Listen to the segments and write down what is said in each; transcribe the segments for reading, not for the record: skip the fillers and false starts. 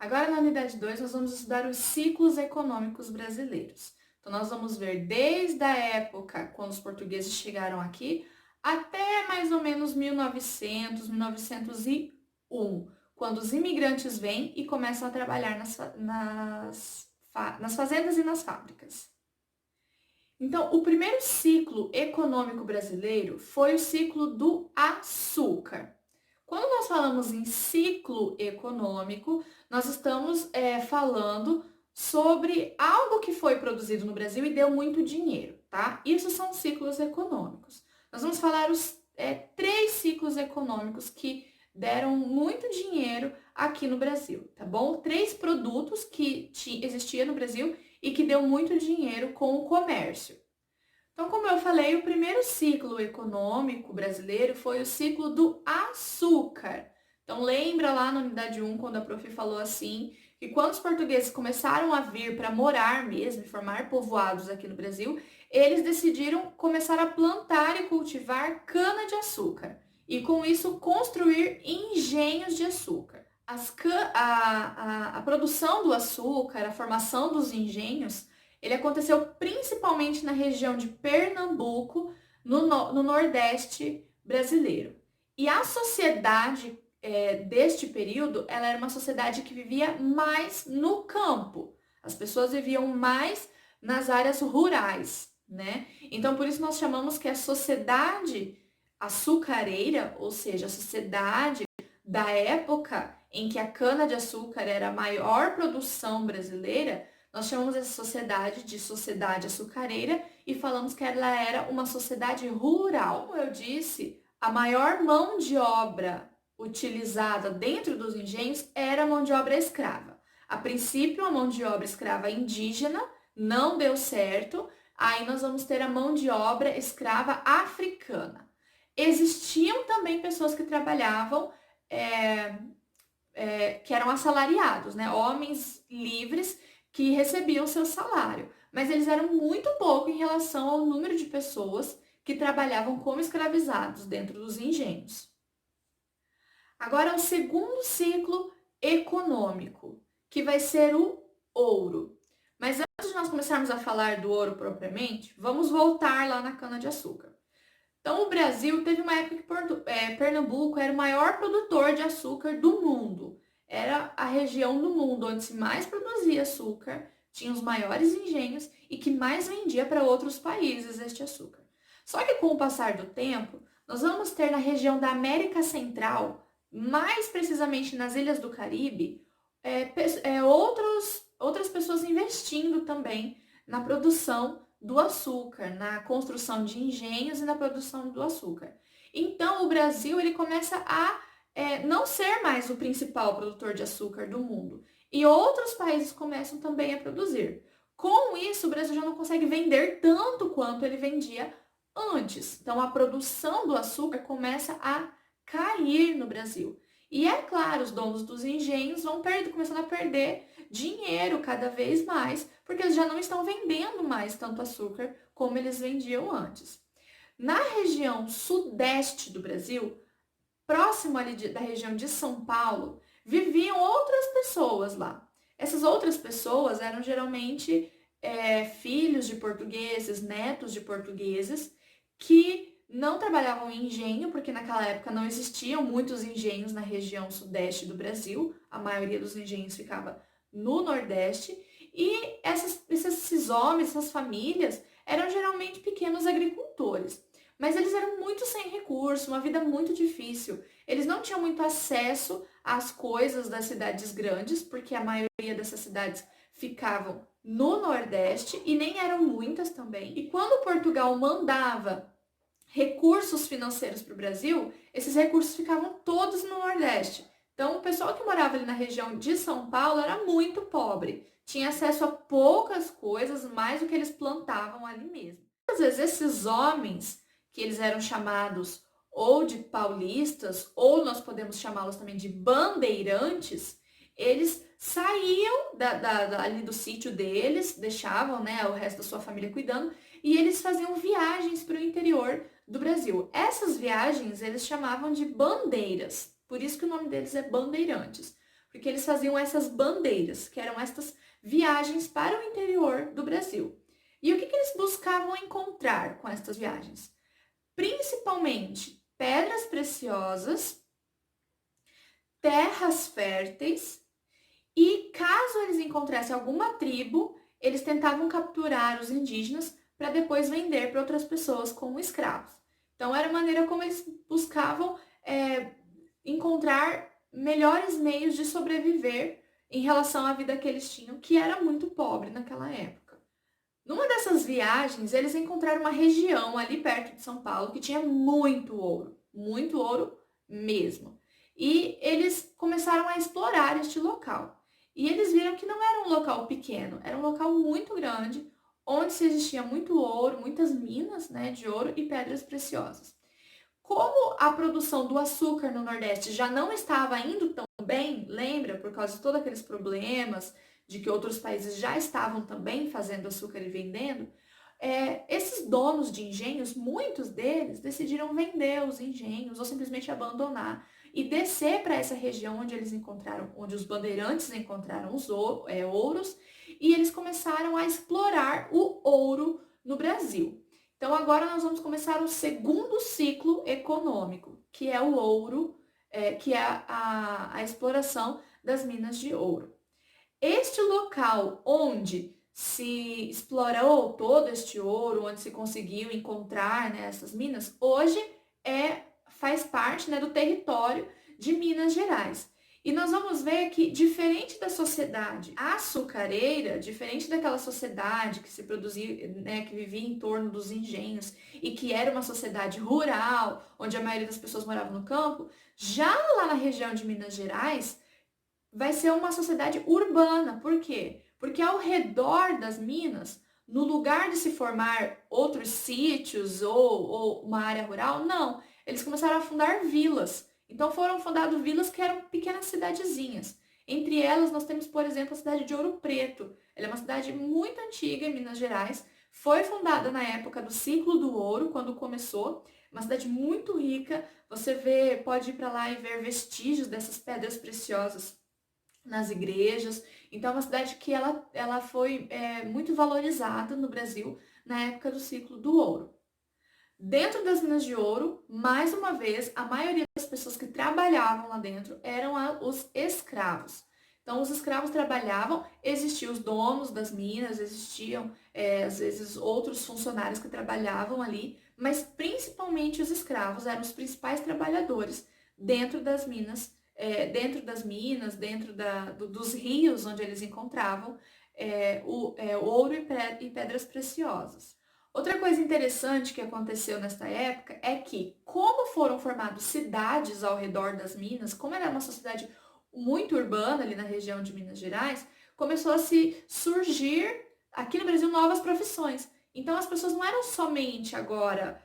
Agora, na unidade 2, nós vamos estudar os ciclos econômicos brasileiros. Então, nós vamos ver desde a época quando os portugueses chegaram aqui até mais ou menos 1900, 1901, quando os imigrantes vêm e começam a trabalhar nas fazendas e nas fábricas. Então, o primeiro ciclo econômico brasileiro foi o ciclo do açúcar. Quando nós falamos em ciclo econômico, nós estamos falando sobre algo que foi produzido no Brasil e deu muito dinheiro, tá? Isso são ciclos econômicos. Nós vamos falar os três ciclos econômicos que deram muito dinheiro aqui no Brasil, tá bom? Três produtos que existiam no Brasil e que deu muito dinheiro com o comércio. Então, como eu falei, o primeiro ciclo econômico brasileiro foi o ciclo do açúcar. Então, lembra lá na unidade 1, quando a prof falou assim, que quando os portugueses começaram a vir para morar mesmo, formar povoados aqui no Brasil, eles decidiram começar a plantar e cultivar cana-de-açúcar. E com isso, construir engenhos de açúcar. A produção do açúcar, a formação dos engenhos, ele aconteceu principalmente na região de Pernambuco, no Nordeste brasileiro. E a sociedade deste período, ela era uma sociedade que vivia mais no campo. As pessoas viviam mais nas áreas rurais, né? Então, por isso nós chamamos que a sociedade açucareira, ou seja, a sociedade da época em que a cana-de-açúcar era a maior produção brasileira, nós chamamos essa sociedade de sociedade açucareira e falamos que ela era uma sociedade rural. Como eu disse, a maior mão de obra utilizada dentro dos engenhos era a mão de obra escrava. A princípio, a mão de obra escrava indígena não deu certo, aí nós vamos ter a mão de obra escrava africana. Existiam também pessoas que trabalhavam, que eram assalariados, né? Homens livres que recebiam seu salário, mas eles eram muito pouco em relação ao número de pessoas que trabalhavam como escravizados dentro dos engenhos. Agora, o segundo ciclo econômico, que vai ser o ouro. Mas antes de nós começarmos a falar do ouro propriamente, vamos voltar lá na cana-de-açúcar. Então, o Brasil teve uma época que Pernambuco era o maior produtor de açúcar do mundo. Era a região do mundo onde se mais produzia açúcar, tinha os maiores engenhos e que mais vendia para outros países este açúcar. Só que com o passar do tempo, nós vamos ter na região da América Central, mais precisamente nas ilhas do Caribe, outras pessoas investindo também na produção do açúcar, na construção de engenhos e na produção do açúcar. Então, o Brasil ele começa a não ser mais o principal produtor de açúcar do mundo. E outros países começam também a produzir. Com isso, o Brasil já não consegue vender tanto quanto ele vendia antes. Então, a produção do açúcar começa a cair no Brasil. E é claro, os donos dos engenhos vão começando a perder dinheiro cada vez mais, porque eles já não estão vendendo mais tanto açúcar como eles vendiam antes. Na região sudeste do Brasil, próximo ali da região de São Paulo, viviam outras pessoas lá. Essas outras pessoas eram geralmente filhos de portugueses, netos de portugueses, que não trabalhavam em engenho, porque naquela época não existiam muitos engenhos na região sudeste do Brasil, a maioria dos engenhos ficava no Nordeste, e esses homens, essas famílias, eram geralmente pequenos agricultores. Mas eles eram muito sem recurso, uma vida muito difícil. Eles não tinham muito acesso às coisas das cidades grandes, porque a maioria dessas cidades ficavam no Nordeste e nem eram muitas também. E quando Portugal mandava recursos financeiros para o Brasil, esses recursos ficavam todos no Nordeste. Então, o pessoal que morava ali na região de São Paulo era muito pobre, tinha acesso a poucas coisas, mais do que eles plantavam ali mesmo. Às vezes, esses homens, que eles eram chamados ou de paulistas, ou nós podemos chamá-los também de bandeirantes, eles saíam ali do sítio deles, deixavam, né, o resto da sua família cuidando, e eles faziam viagens para o interior do Brasil. Essas viagens eles chamavam de bandeiras, por isso que o nome deles é bandeirantes. porque eles faziam essas bandeiras, que eram estas viagens para o interior do Brasil. E o que eles buscavam encontrar com estas viagens? Principalmente pedras preciosas, terras férteis e, caso eles encontrassem alguma tribo, eles tentavam capturar os indígenas para depois vender para outras pessoas como escravos. Então, era a maneira como eles buscavam encontrar melhores meios de sobreviver em relação à vida que eles tinham, que era muito pobre naquela época. Numa dessas viagens, eles encontraram uma região ali perto de São Paulo que tinha muito ouro mesmo. E eles começaram a explorar este local. E eles viram que não era um local pequeno, era um local muito grande, onde se existia muito ouro, muitas minas, né, de ouro e pedras preciosas. Como a produção do açúcar no Nordeste já não estava indo tão bem, lembra, por causa de todos aqueles problemas de que outros países já estavam também fazendo açúcar e vendendo, esses donos de engenhos, muitos deles decidiram vender os engenhos ou simplesmente abandonar e descer para essa região onde eles encontraram, onde os bandeirantes encontraram os ouros, e eles começaram a explorar o ouro no Brasil. Então agora nós vamos começar o segundo ciclo econômico, que é o ouro, que é a exploração das minas de ouro. Este local onde se explorou todo este ouro, onde se conseguiu encontrar, né, essas minas, hoje faz parte, né, do território de Minas Gerais. E nós vamos ver que, diferente da sociedade açucareira, diferente daquela sociedade que se produzia, né, que vivia em torno dos engenhos e que era uma sociedade rural, onde a maioria das pessoas moravam no campo, já lá na região de Minas Gerais, vai ser uma sociedade urbana. Por quê? Porque ao redor das minas, no lugar de se formar outros sítios ou uma área rural, não. Eles começaram a fundar vilas. Então foram fundadas vilas que eram pequenas cidadezinhas. Entre elas, nós temos, por exemplo, a cidade de Ouro Preto. Ela é uma cidade muito antiga em Minas Gerais. Foi fundada na época do ciclo do ouro, quando começou. Uma cidade muito rica. Você pode ir para lá e ver vestígios dessas pedras preciosas nas igrejas. Então é uma cidade que ela foi muito valorizada no Brasil na época do ciclo do ouro. Dentro das minas de ouro, mais uma vez, a maioria das pessoas que trabalhavam lá dentro eram os escravos. Então, os escravos trabalhavam, existiam os donos das minas, existiam, às vezes, outros funcionários que trabalhavam ali, mas principalmente os escravos eram os principais trabalhadores dentro das minas, dos rios onde eles encontravam o ouro e pedras preciosas. Outra coisa interessante que aconteceu nesta época é que, como foram formadas cidades ao redor das minas, como era uma sociedade muito urbana ali na região de Minas Gerais, começou a se surgir aqui no Brasil novas profissões. Então as pessoas não eram somente agora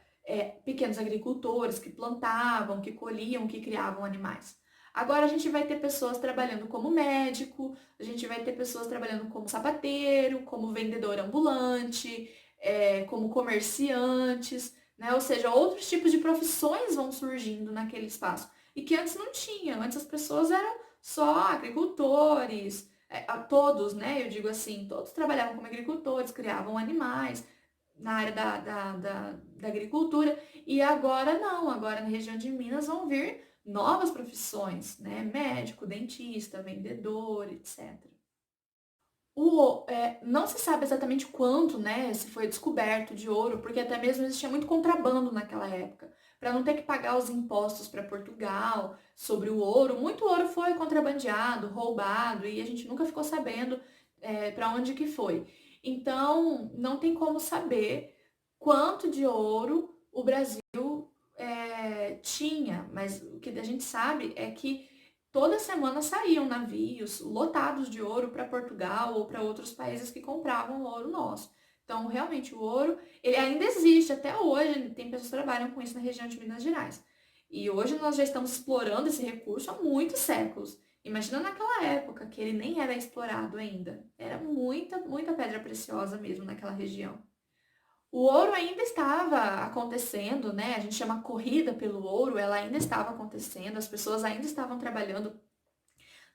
pequenos agricultores que plantavam, que colhiam, que criavam animais. Agora a gente vai ter pessoas trabalhando como médico, a gente vai ter pessoas trabalhando como sapateiro, como vendedor ambulante, como comerciantes, né? Ou seja, outros tipos de profissões vão surgindo naquele espaço. E que antes não tinha. Antes as pessoas eram só agricultores, todos, né? Eu digo assim, todos trabalhavam como agricultores, criavam animais na área da agricultura. E agora não, agora na região de Minas vão vir novas profissões, né? Médico, dentista, vendedor, etc. Não se sabe exatamente quanto, né, se foi descoberto de ouro, porque até mesmo existia muito contrabando naquela época. Para não ter que pagar os impostos para Portugal sobre o ouro, muito ouro foi contrabandeado, roubado, e a gente nunca ficou sabendo para onde que foi. Então, não tem como saber quanto de ouro o Brasil tinha, mas o que a gente sabe é que toda semana saíam navios lotados de ouro para Portugal ou para outros países que compravam o ouro nosso. Então, realmente, o ouro, ele ainda existe até hoje, tem pessoas que trabalham com isso na região de Minas Gerais. E hoje nós já estamos explorando esse recurso há muitos séculos. Imagina naquela época, que ele nem era explorado ainda. Era muita, muita pedra preciosa mesmo naquela região. O ouro ainda estava acontecendo, né? A gente chama corrida pelo ouro, ela ainda estava acontecendo, as pessoas ainda estavam trabalhando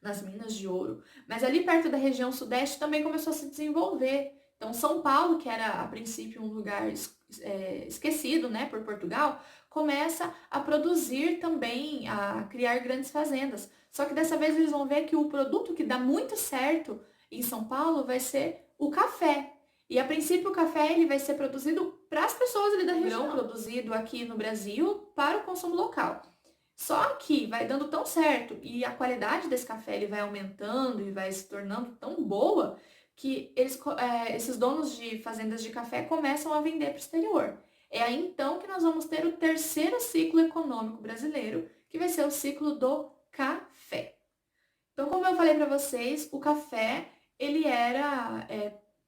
nas minas de ouro, mas ali perto da região sudeste também começou a se desenvolver. Então, São Paulo, que era a princípio um lugar esquecido, né, por Portugal, começa a produzir também, a criar grandes fazendas. Só que dessa vez eles vão ver que o produto que dá muito certo em São Paulo vai ser o café. E a princípio o café ele vai ser produzido para as pessoas ali da região, grão produzido aqui no Brasil para o consumo local. Só que vai dando tão certo e a qualidade desse café ele vai aumentando e vai se tornando tão boa que esses donos de fazendas de café começam a vender para o exterior. É aí então que nós vamos ter o terceiro ciclo econômico brasileiro, que vai ser o ciclo do café. Então, como eu falei para vocês, o café,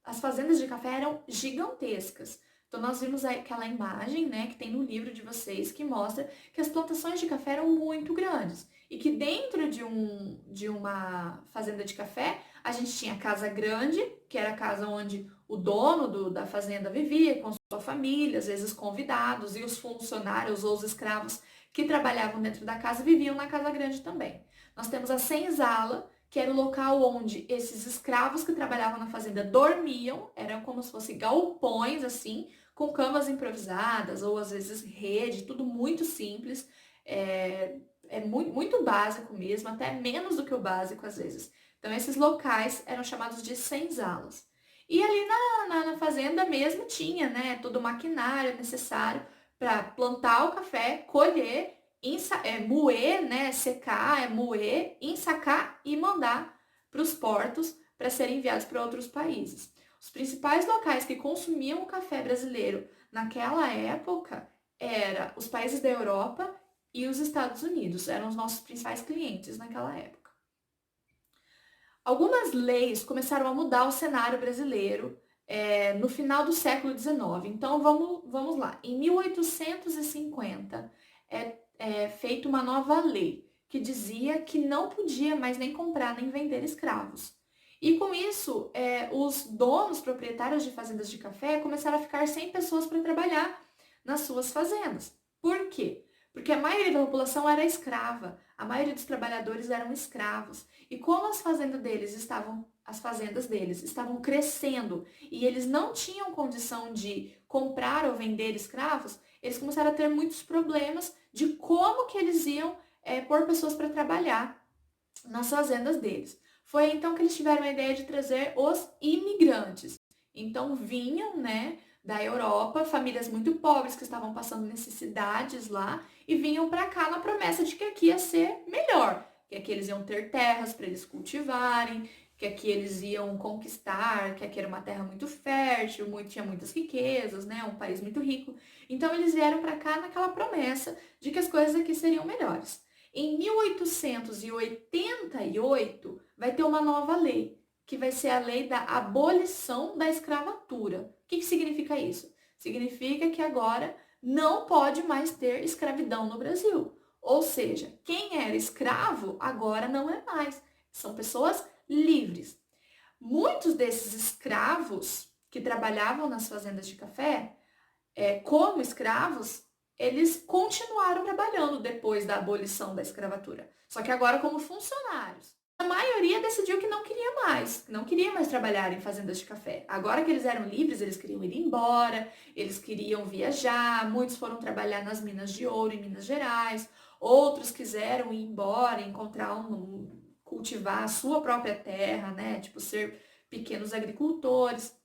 as fazendas de café eram gigantescas. Então, nós vimos aquela imagem, né, que tem no livro de vocês, que mostra que as plantações de café eram muito grandes. E que dentro de uma fazenda de café, a gente tinha a casa grande, que era a casa onde o dono da fazenda vivia, com sua família, às vezes convidados, e os funcionários ou os escravos que trabalhavam dentro da casa viviam na casa grande também. Nós temos a senzala, que era o local onde esses escravos que trabalhavam na fazenda dormiam, eram como se fossem galpões, assim, com camas improvisadas, ou às vezes rede, tudo muito simples, muito básico mesmo, até menos do que o básico às vezes. Então esses locais eram chamados de senzalas. E ali na fazenda mesmo tinha, né, todo o maquinário necessário para plantar o café, colher, moer, né, secar, moer, ensacar e mandar para os portos para serem enviados para outros países. Os principais locais que consumiam o café brasileiro naquela época eram os países da Europa e os Estados Unidos, eram os nossos principais clientes naquela época. Algumas leis começaram a mudar o cenário brasileiro no final do século XIX. Então, vamos lá. Em 1850, feita uma nova lei que dizia que não podia mais nem comprar nem vender escravos. E com isso, os donos proprietários de fazendas de café começaram a ficar sem pessoas para trabalhar nas suas fazendas. Por quê? Porque a maioria da população era escrava, a maioria dos trabalhadores eram escravos. E como as fazendas deles estavam crescendo e eles não tinham condição de comprar ou vender escravos, eles começaram a ter muitos problemas de como que eles iam pôr pessoas para trabalhar nas fazendas deles. Foi aí, então que eles tiveram a ideia de trazer os imigrantes. Então vinham, né, da Europa, famílias muito pobres que estavam passando necessidades lá e vinham para cá na promessa de que aqui ia ser melhor, que aqui eles iam ter terras para eles cultivarem, que aqui eles iam conquistar, que aqui era uma terra muito fértil, tinha muitas riquezas, né, um país muito rico. Então eles vieram para cá naquela promessa de que as coisas aqui seriam melhores. Em 1888 vai ter uma nova lei, que vai ser a lei da abolição da escravatura. O que significa isso? Significa que agora não pode mais ter escravidão no Brasil. Ou seja, quem era escravo agora não é mais. São pessoas livres. Muitos desses escravos que trabalhavam nas fazendas de café, como escravos, eles continuaram trabalhando depois da abolição da escravatura. Só que agora como funcionários. A maioria decidiu que não queria mais trabalhar em fazendas de café. Agora que eles eram livres, eles queriam ir embora, eles queriam viajar, muitos foram trabalhar nas minas de ouro em Minas Gerais, outros quiseram ir embora, cultivar a sua própria terra, né? Tipo, ser pequenos agricultores.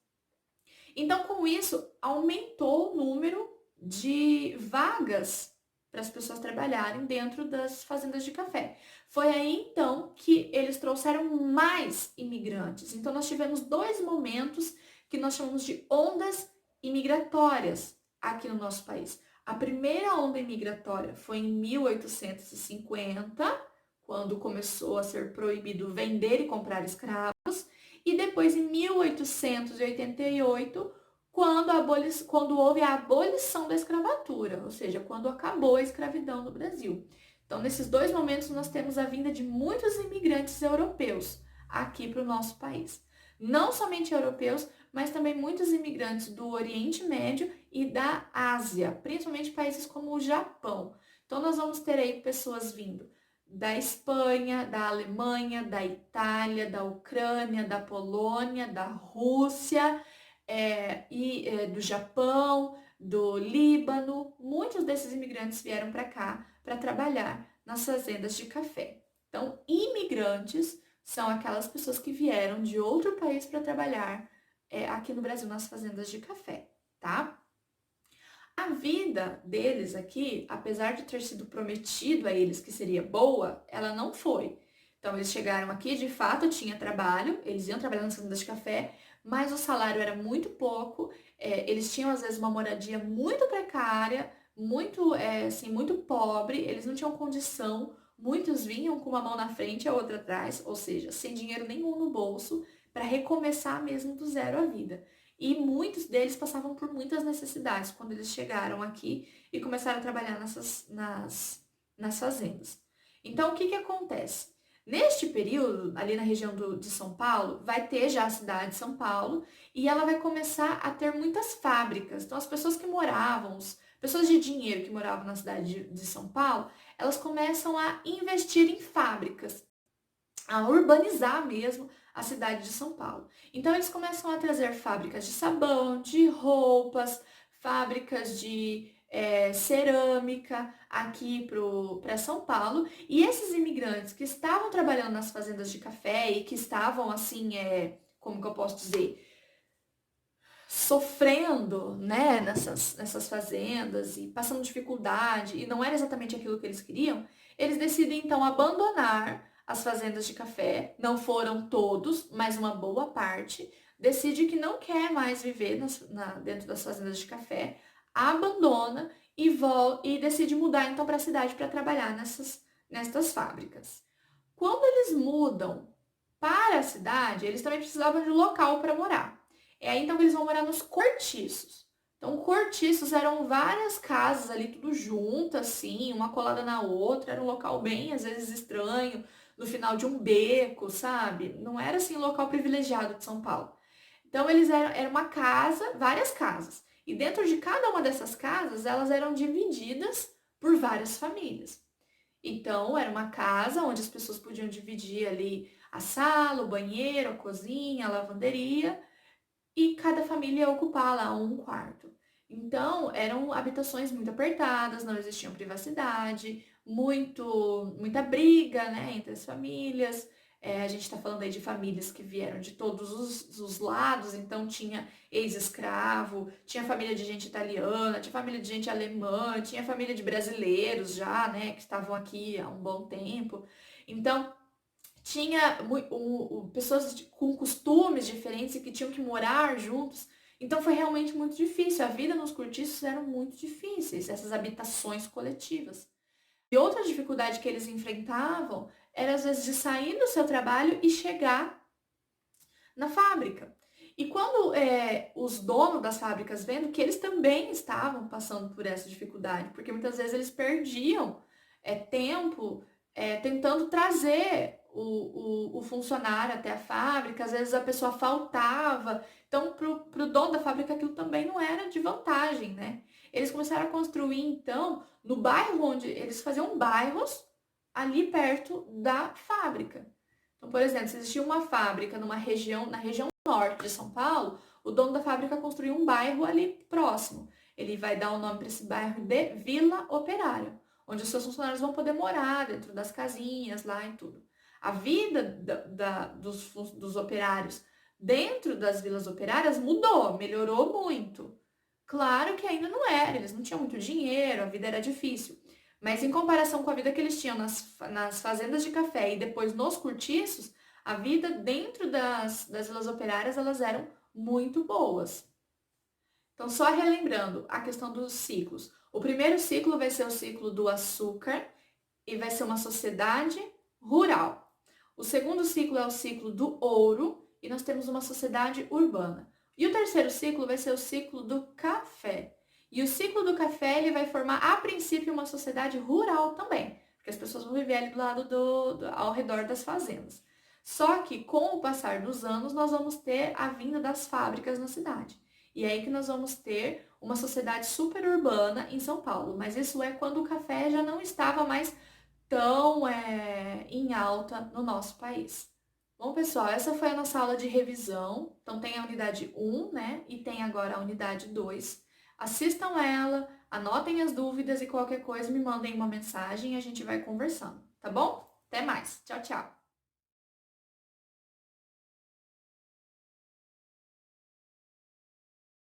Então, com isso, aumentou o número de vagas para as pessoas trabalharem dentro das fazendas de café. Foi aí, então, que eles trouxeram mais imigrantes. Então, nós tivemos dois momentos que nós chamamos de ondas imigratórias aqui no nosso país. A primeira onda imigratória foi em 1850, quando começou a ser proibido vender e comprar escravos, e depois em 1888, quando houve a abolição da escravatura, ou seja, quando acabou a escravidão no Brasil. Então, nesses dois momentos, nós temos a vinda de muitos imigrantes europeus aqui para o nosso país. Não somente europeus, mas também muitos imigrantes do Oriente Médio e da Ásia, principalmente países como o Japão. Então, nós vamos ter aí pessoas vindo da Espanha, da Alemanha, da Itália, da Ucrânia, da Polônia, da Rússia, do Japão, do Líbano. Muitos desses imigrantes vieram para cá para trabalhar nas fazendas de café. Então, imigrantes são aquelas pessoas que vieram de outro país para trabalhar aqui no Brasil nas fazendas de café, tá? A vida deles aqui, apesar de ter sido prometido a eles que seria boa, ela não foi. Então, eles chegaram aqui, de fato, tinha trabalho, eles iam trabalhar nas fazendas de café, mas o salário era muito pouco, eles tinham, às vezes, uma moradia muito precária, muito, assim, muito pobre, eles não tinham condição, muitos vinham com uma mão na frente e a outra atrás, ou seja, sem dinheiro nenhum no bolso, para recomeçar mesmo do zero a vida. E muitos deles passavam por muitas necessidades quando eles chegaram aqui e começaram a trabalhar nas fazendas. Então, o que acontece? Neste período, ali na região de São Paulo, vai ter já a cidade de São Paulo e ela vai começar a ter muitas fábricas. Então, as pessoas que moravam, pessoas de dinheiro que moravam na cidade de São Paulo, elas começam a investir em fábricas, a urbanizar mesmo a cidade de São Paulo. Então eles começam a trazer fábricas de sabão, de roupas, fábricas de cerâmica aqui para São Paulo. E esses imigrantes que estavam trabalhando nas fazendas de café e que estavam assim, como que eu posso dizer, sofrendo, né, nessas fazendas e passando dificuldade, e não era exatamente aquilo que eles queriam, eles decidem então abandonar as fazendas de café. Não foram todos, mas uma boa parte decide que não quer mais viver dentro das fazendas de café, abandona e decide mudar então para a cidade para trabalhar nessas fábricas. Quando eles mudam para a cidade, eles também precisavam de um local para morar. É aí então que eles vão morar nos cortiços. Então, cortiços eram várias casas ali, tudo junto, assim, uma colada na outra. Era um local bem, às vezes, estranho, no final de um beco, sabe? Não era, assim, um local privilegiado de São Paulo. Então, era uma casa, várias casas. E dentro de cada uma dessas casas, elas eram divididas por várias famílias. Então, era uma casa onde as pessoas podiam dividir ali a sala, o banheiro, a cozinha, a lavanderia, e cada família ia ocupar lá um quarto. Então, eram habitações muito apertadas, não existia privacidade, muita briga, né, entre as famílias. A gente está falando aí de famílias que vieram de todos os lados, então tinha ex-escravo, tinha família de gente italiana, tinha família de gente alemã, tinha família de brasileiros já, né, que estavam aqui há um bom tempo. Então, tinha pessoas com costumes diferentes e que tinham que morar juntos. Então foi realmente muito difícil. A vida nos cortiços eram muito difíceis, essas habitações coletivas. E outra dificuldade que eles enfrentavam era, às vezes, de sair do seu trabalho e chegar na fábrica. E quando os donos das fábricas vendo que eles também estavam passando por essa dificuldade, porque muitas vezes eles perdiam tempo tentando trazer o funcionário até a fábrica, às vezes a pessoa faltava. Então, para o dono da fábrica, aquilo também não era de vantagem, né? Eles começaram a construir, então, no bairro onde eles faziam bairros ali perto da fábrica. Então, por exemplo, se existia uma fábrica na região norte de São Paulo, o dono da fábrica construiu um bairro ali próximo. Ele vai dar o nome para esse bairro de Vila Operária, onde os seus funcionários vão poder morar dentro das casinhas lá e tudo. A vida dos operários dentro das vilas operárias mudou, melhorou muito. Claro que ainda não era, eles não tinham muito dinheiro, a vida era difícil. Mas em comparação com a vida que eles tinham nas fazendas de café e depois nos cortiços, a vida dentro das vilas operárias, elas eram muito boas. Então, só relembrando a questão dos ciclos. O primeiro ciclo vai ser o ciclo do açúcar e vai ser uma sociedade rural. O segundo ciclo é o ciclo do ouro e nós temos uma sociedade urbana. E o terceiro ciclo vai ser o ciclo do café. E o ciclo do café ele vai formar, a princípio, uma sociedade rural também, porque as pessoas vão viver ali do lado ao redor das fazendas. Só que com o passar dos anos, nós vamos ter a vinda das fábricas na cidade. E é aí que nós vamos ter uma sociedade super urbana em São Paulo. Mas isso é quando o café já não estava mais tão em alta no nosso país. Bom, pessoal, essa foi a nossa aula de revisão. Então, tem a unidade 1, né? E tem agora a unidade 2. Assistam ela, anotem as dúvidas e qualquer coisa me mandem uma mensagem e a gente vai conversando, tá bom? Até mais. Tchau, tchau.